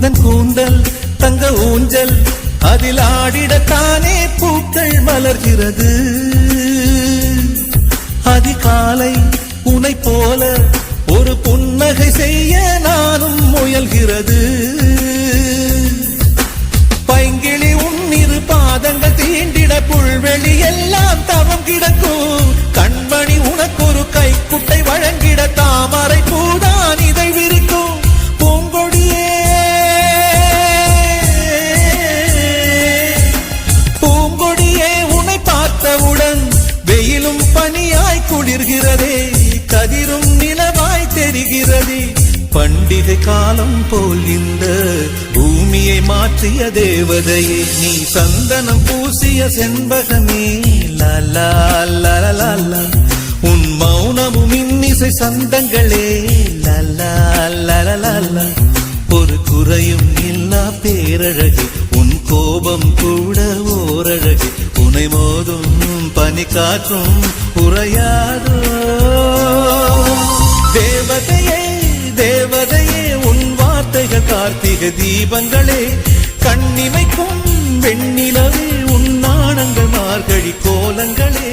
உந்தன் கூந்தல் தங்க ஊஞ்சல் அதில் ஆடிடத்தானே பூக்கள் மலர்கிறது. அதிகாலை உனை போல ஒரு புன்னகை செய்ய நானும் முயல்கிறது. பைங்கிளி உன்னிரு பாதங்கள் தீண்டிட புல்வெளி எல்லாம் தவம் கிடக்கும். கண்மணி உனக்கொரு கைக்குட்டை வழங்கிட தாமரை பூதான் இதை விரிக்கும். பூங்கொடியே பூங்கொடியே உன்னை பார்த்தவுடன் வெயிலும் பனியாய் குளிர்கிறதே, கதிரும் நிலவாய் தெரிகிறதே. பண்டிகை காலம் போல் இந்த பூமியை மாற்றிய தேவதையே, நீ சந்தனம் பூசிய செண்பகமே. லாலா லாலா உன் மௌனமும் இன்னிசை சந்தங்களே. லாலா லாலா ஒரு குறையும் இல்லா பேரழகே, உன் கோபம் கூட ஓரழகே. உனை மோதும் பனி காற்றும் உறையாதோ. தேவதையே தேவதையே உன் வார்த்தைகள் கார்த்திகை தீபங்களே. கண்ணிமைக்கும் வெண்ணிலவே உன் நாணங்கள் மார்கழி கோலங்களே.